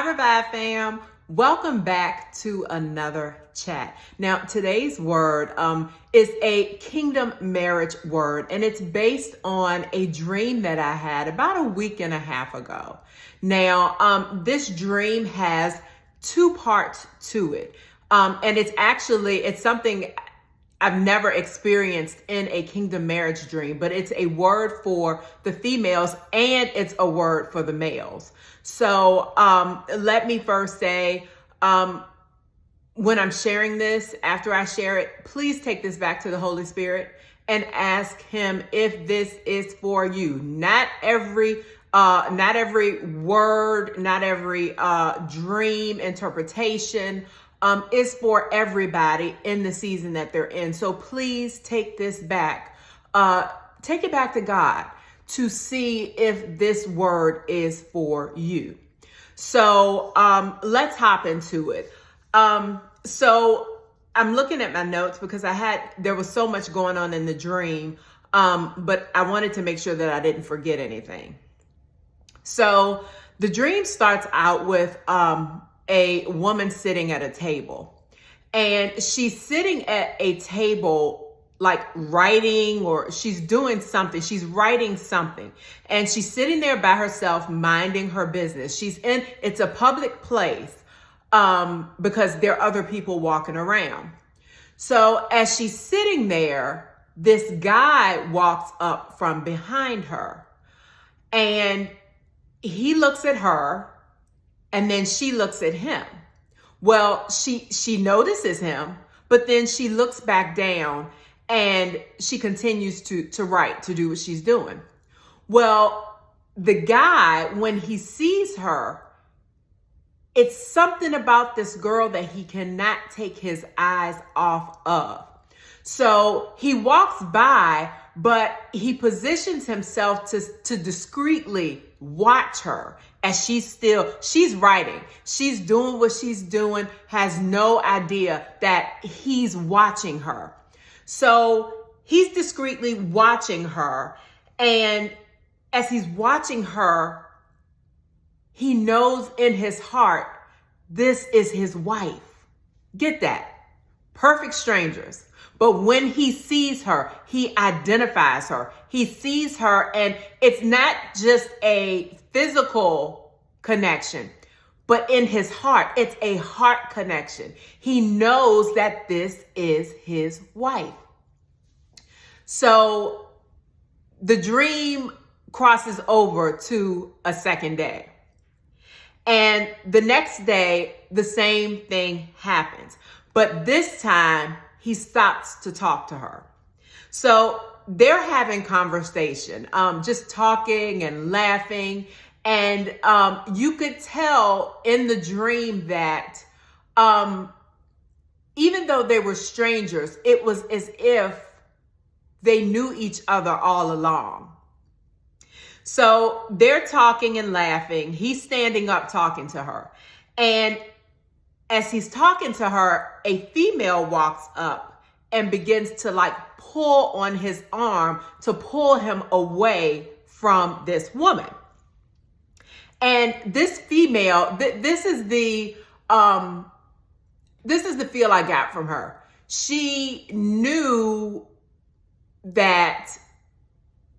Hi, Revive fam. Welcome back to another chat. Now, today's word is a kingdom marriage word, and it's based on a dream that I had about a week and a half ago. Now, this dream has two parts to it, and it's something I've never experienced in a kingdom marriage dream, but it's a word for the females and it's a word for the males. So let me first say, when I'm sharing this, after I share it, please take this back to the Holy Spirit and ask him if this is for you. Not every word, not every dream interpretation is for everybody in the season that they're in. So please take this back. Take it back to God to see if this word is for you. So let's hop into it. So I'm looking at my notes because there was so much going on in the dream, but I wanted to make sure that I didn't forget anything. So the dream starts out with a woman sitting at a table, and she's sitting at a table like writing, or she's doing something. She's writing something, and she's sitting there by herself minding her business. It's a public place because there are other people walking around. So as she's sitting there, this guy walks up from behind her, and he looks at her, and then she looks at him. Well, she notices him, but then she looks back down and she continues to write, to do what she's doing. Well, the guy, when he sees her, it's something about this girl that he cannot take his eyes off of. So he walks by, but he positions himself to discreetly watch her as she's writing. She's doing what she's doing, has no idea that he's watching her. So he's discreetly watching her. And as he's watching her, he knows in his heart, this is his wife. Get that? Perfect strangers. But when he sees her, he identifies her. He sees her, and it's not just a physical connection, but in his heart, it's a heart connection. He knows that this is his wife. So the dream crosses over to a second day. And the next day, the same thing happens. But this time, he stops to talk to her. So they're having conversation, just talking and laughing. And you could tell in the dream that even though they were strangers, it was as if they knew each other all along. So they're talking and laughing. He's standing up talking to her. And as he's talking to her, a female walks up and begins to pull on his arm to pull him away from this woman. And this female, this is the feel I got from her. She knew that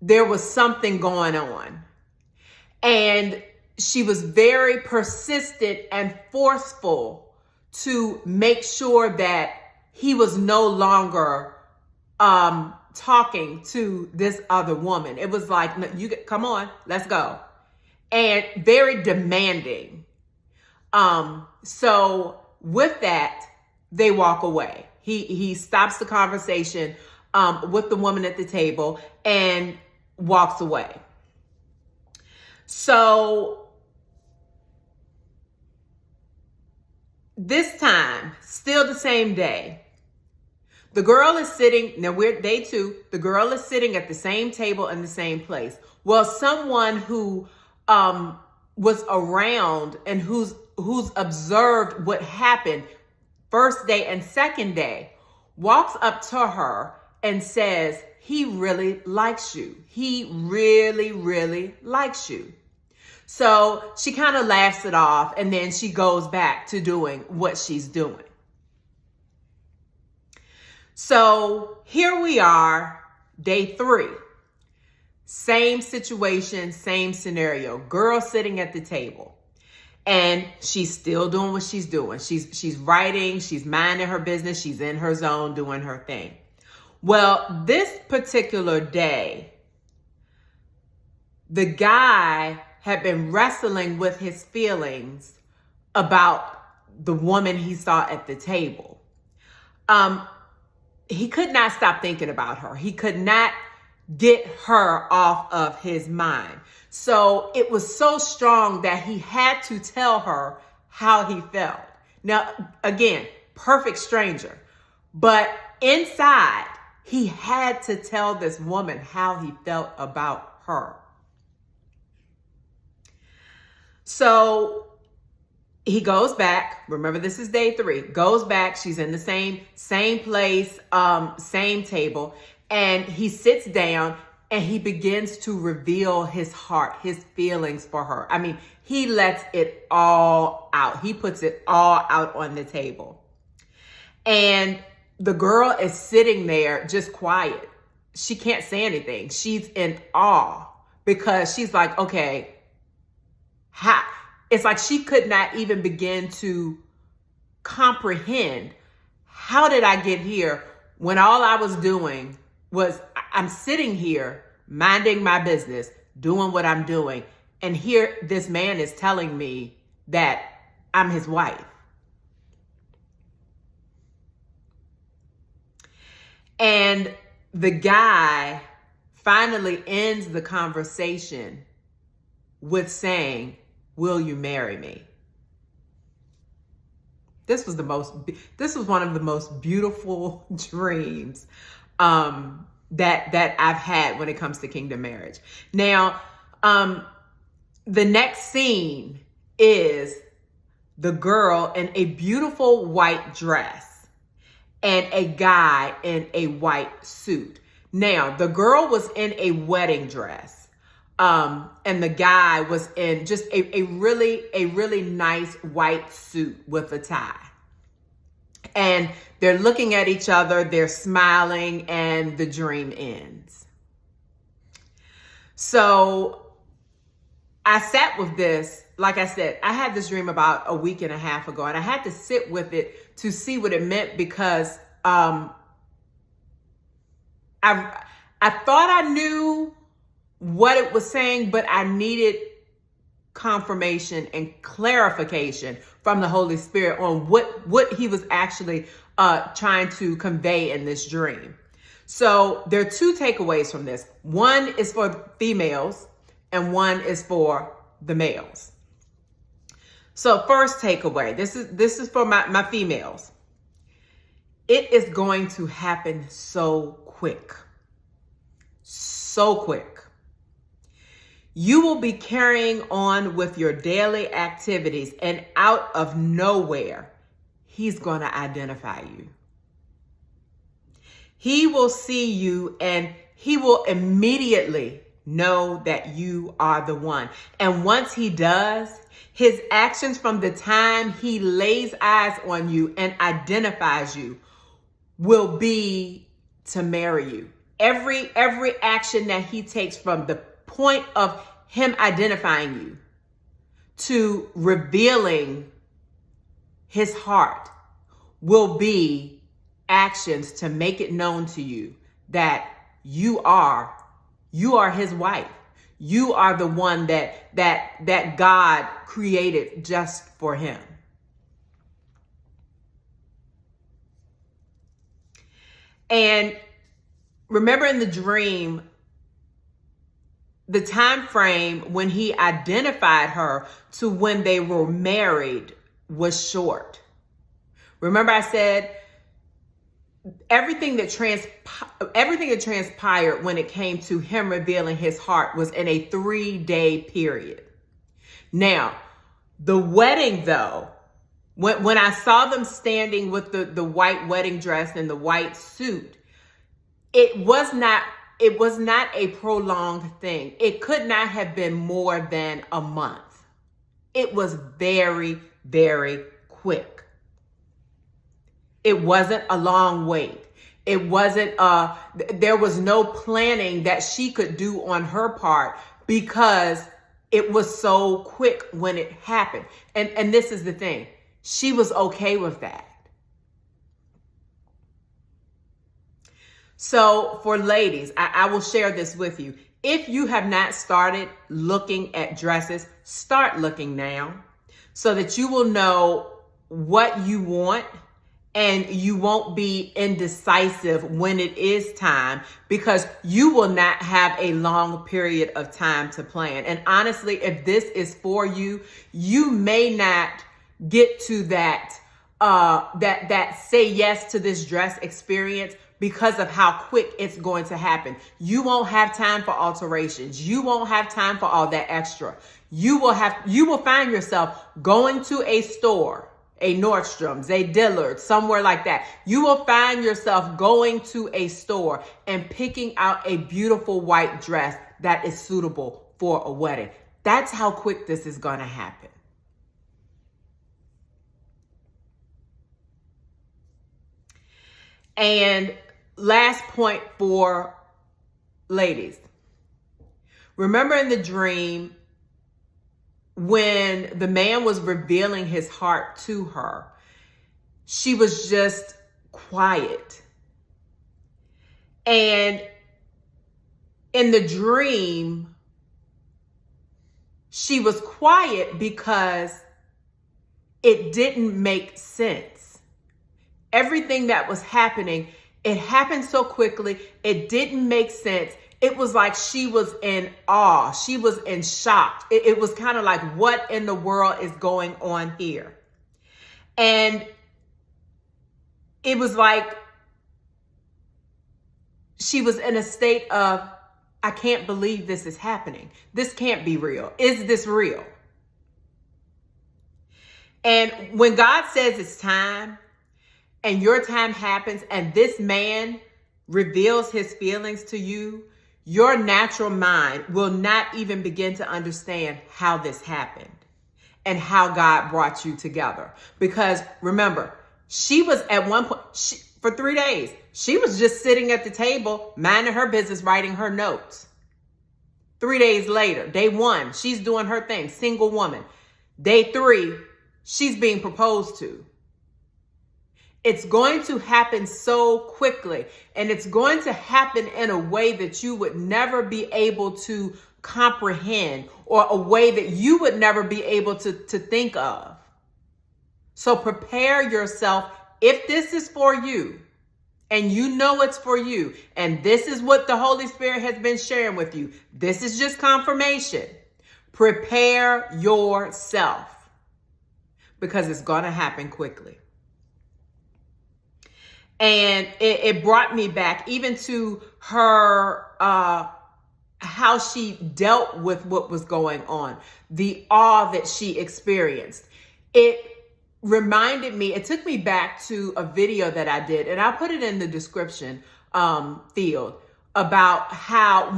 there was something going on, and she was very persistent and forceful to make sure that he was no longer talking to this other woman. It was like, come on, let's go. And very demanding. So with that, they walk away. He stops the conversation with the woman at the table and walks away. So this time, still the same day, the girl is sitting, now we're day two, the girl is sitting at the same table in the same place. Well, someone who was around and who's observed what happened first day and second day walks up to her and says, he really likes you. He really, really likes you. So she kind of laughs it off, and then she goes back to doing what she's doing. So here we are, day 3. Same situation, same scenario. Girl sitting at the table, and she's still doing what she's doing. She's writing, she's minding her business, she's in her zone doing her thing. Well, this particular day, the guy had been wrestling with his feelings about the woman he saw at the table. He could not stop thinking about her. He could not get her off of his mind. So it was so strong that he had to tell her how he felt. Now, again, perfect stranger, but inside, he had to tell this woman how he felt about her. So he goes back. Remember, this is day 3. Goes back. She's in the same place, same table. And he sits down and he begins to reveal his heart, his feelings for her. I mean, he lets it all out. He puts it all out on the table. And the girl is sitting there just quiet. She can't say anything. She's in awe because she's like, okay, it's like she could not even begin to comprehend, how did I get here when all I was doing was I'm sitting here minding my business, doing what I'm doing. And here this man is telling me that I'm his wife. And the guy finally ends the conversation with saying, "Will you marry me?" This was one of the most beautiful dreams that I've had when it comes to kingdom marriage. Now, the next scene is the girl in a beautiful white dress and a guy in a white suit. Now, the girl was in a wedding dress, and the guy was in just a really nice white suit with a tie. And they're looking at each other, they're smiling, and the dream ends. So I sat with this. Like I said, I had this dream about a week and a half ago, and I had to sit with it to see what it meant, because I thought I knew what it was saying, but I needed confirmation and clarification from the Holy Spirit on what he was actually trying to convey in this dream. So there are 2 takeaways from this. One is for females and one is for the males. So first takeaway, this is for my females. It is going to happen so quick. So quick. You will be carrying on with your daily activities, and out of nowhere, he's going to identify you. He will see you and he will immediately know that you are the one. And once he does, his actions from the time he lays eyes on you and identifies you will be to marry you. Every action that he takes from the point of him identifying you to revealing his heart will be actions to make it known to you that you are his wife. You are the one that God created just for him. And remember, in the dream, the time frame when he identified her to when they were married was short. Remember, I said everything that transpired when it came to him revealing his heart was in a 3-day period. Now, the wedding, though, when I saw them standing with the white wedding dress and the white suit, it was not it was not a prolonged thing. It could not have been more than a month. It was very, very quick. It wasn't a long wait. It wasn't, there was no planning that she could do on her part because it was so quick when it happened. And this is the thing. She was okay with that. So for ladies, I will share this with you. If you have not started looking at dresses, start looking now so that you will know what you want and you won't be indecisive when it is time, because you will not have a long period of time to plan. And honestly, if this is for you, you may not get to that say yes to this dress experience because of how quick it's going to happen. You won't have time for alterations. You won't have time for all that extra. You will find yourself going to a store, a Nordstrom's, a Dillard's, somewhere like that. You will find yourself going to a store and picking out a beautiful white dress that is suitable for a wedding. That's how quick this is going to happen. And last point for ladies. Remember in the dream when the man was revealing his heart to her, she was just quiet. And in the dream, she was quiet because it didn't make sense. Everything that was happening, it happened so quickly, it didn't make sense. It was like she was in awe. She was in shock. It was kind of like, what in the world is going on here? And it was like she was in a state of, I can't believe this is happening. This can't be real. Is this real? And when God says it's time, and your time happens, and this man reveals his feelings to you, your natural mind will not even begin to understand how this happened and how God brought you together. Because remember, she was at one point, for 3 days, she was just sitting at the table, minding her business, writing her notes. 3 days later, day 1, she's doing her thing, single woman. Day 3, she's being proposed to. It's going to happen so quickly, and it's going to happen in a way that you would never be able to comprehend, or a way that you would never be able to think of. So prepare yourself. If this is for you, and you know it's for you, and this is what the Holy Spirit has been sharing with you, this is just confirmation. Prepare yourself, because it's going to happen quickly. And it brought me back even to her, how she dealt with what was going on, the awe that she experienced. It reminded me, it took me back to a video that I did, and I'll put it in the description field, about how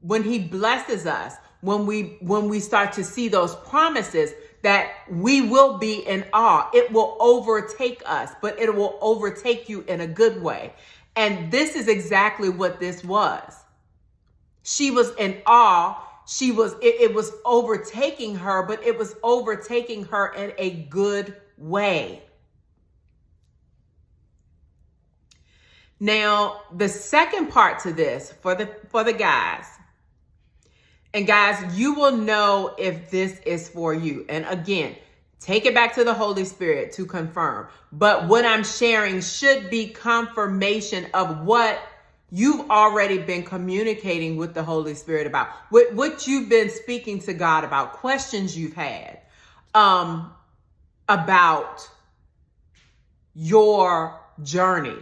when he blesses us, when we start to see those promises, that we will be in awe. It will overtake us, but it will overtake you in a good way. And this is exactly what this was. She was in awe. It was overtaking her, but it was overtaking her in a good way. Now, the second part to this for the guys, and guys, you will know if this is for you. And again, take it back to the Holy Spirit to confirm. But what I'm sharing should be confirmation of what you've already been communicating with the Holy Spirit about, what you've been speaking to God about, questions you've had about your journey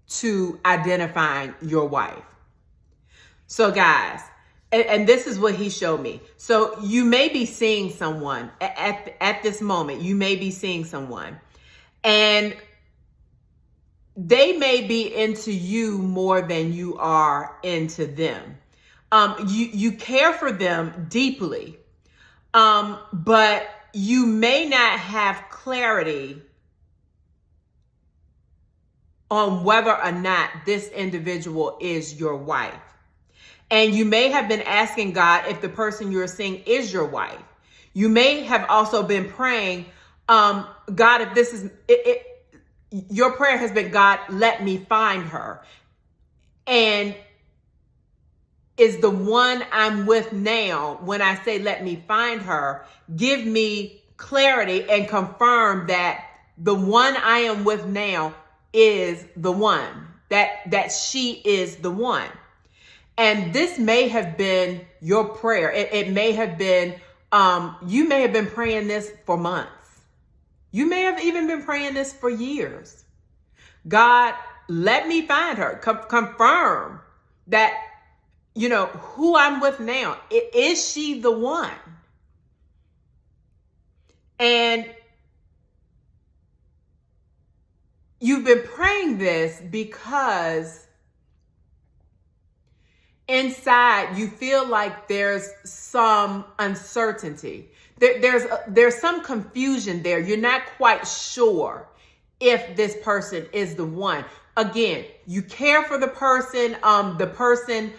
to identifying your wife. So guys, and this is what he showed me. So you may be seeing someone at this moment. You may be seeing someone, and they may be into you more than you are into them. You care for them deeply, but you may not have clarity on whether or not this individual is your wife. And you may have been asking God if the person you're seeing is your wife. You may have also been praying, God, if this is it, your prayer has been, God, let me find her. And is the one I'm with now, when I say let me find her, give me clarity and confirm that the one I am with now is the one, that she is the one. And this may have been your prayer. It may have been, you may have been praying this for months. You may have even been praying this for years. God, let me find her. Confirm that, who I'm with now. Is she the one? And you've been praying this because inside you feel like there's some uncertainty. There's some confusion there. You're not quite sure if this person is the one. Again, you care for the person. The person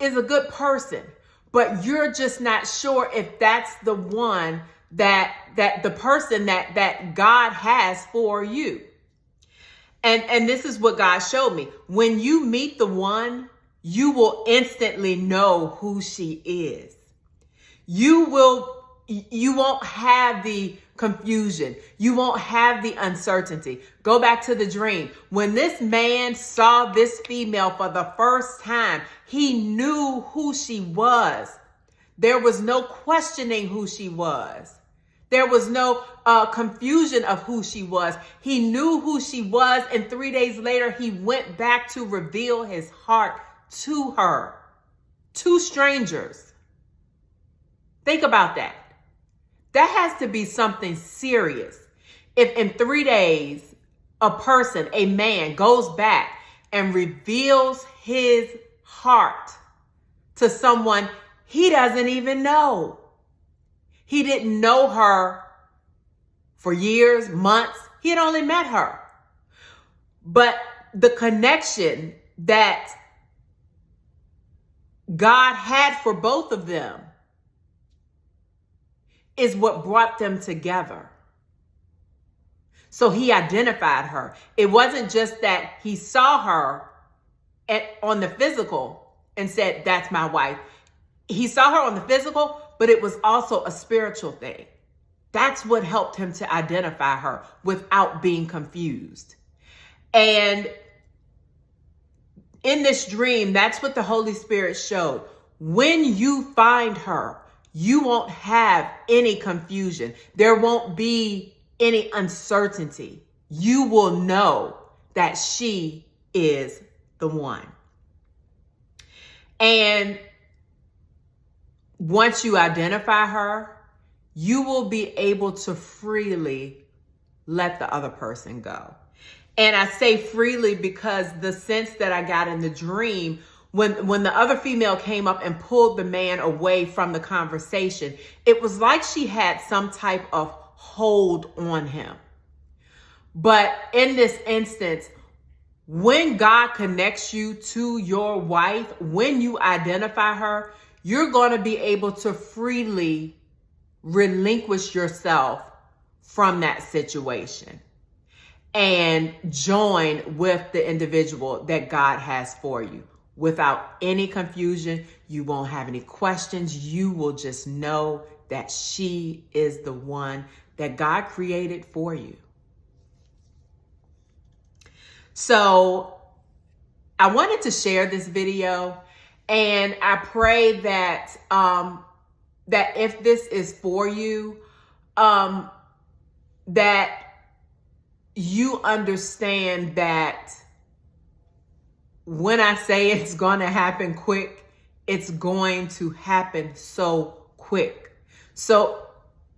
is a good person, but you're just not sure if that's the one that the person that God has for you. And this is what God showed me. When you meet the one, you will instantly know who she is. You won't have the confusion. You won't have the uncertainty. Go back to the dream. When this man saw this female for the first time, he knew who she was. There was no questioning who she was. There was no confusion of who she was. He knew who she was, and 3 days later, he went back to reveal his heart to her. Two strangers. Think about that. That has to be something serious. If in 3 days, a man goes back and reveals his heart to someone he doesn't even know. He didn't know her for years, months. He had only met her. But the connection that God had for both of them is what brought them together. So he identified her. It wasn't just that he saw her on the physical and said, that's my wife. He saw her on the physical, but it was also a spiritual thing. That's what helped him to identify her without being confused. And in this dream, that's what the Holy Spirit showed. When you find her, you won't have any confusion. There won't be any uncertainty. You will know that she is the one. And once you identify her, you will be able to freely let the other person go. And I say freely because the sense that I got in the dream, when the other female came up and pulled the man away from the conversation, it was like she had some type of hold on him. But in this instance, when God connects you to your wife, when you identify her, you're going to be able to freely relinquish yourself from that situation and join with the individual that God has for you. Without any confusion, you won't have any questions. You will just know that she is the one that God created for you. So I wanted to share this video, and I pray that that if this is for you, that you understand that when I say it's going to happen quick, it's going to happen so quick. So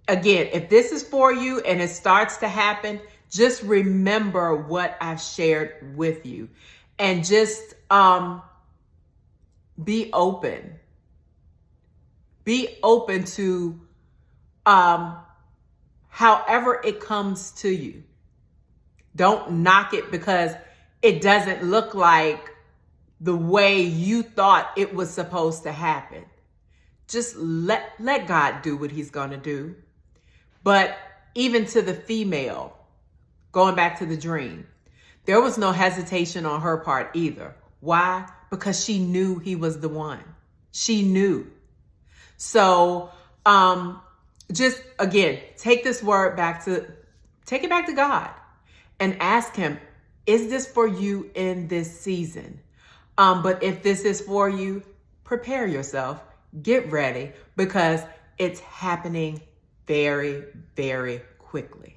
again, if this is for you and it starts to happen, Just remember what I've shared with you, and just be open. Be open to however it comes to you. Don't knock it because it doesn't look like the way you thought it was supposed to happen. Just let God do what he's going to do. But even to the female, going back to the dream, there was no hesitation on her part either. Why? Because she knew he was the one. She knew. So just again, take this word take it back to God and ask him, is this for you in this season? But if this is for you, prepare yourself, get ready, because it's happening very, very quickly.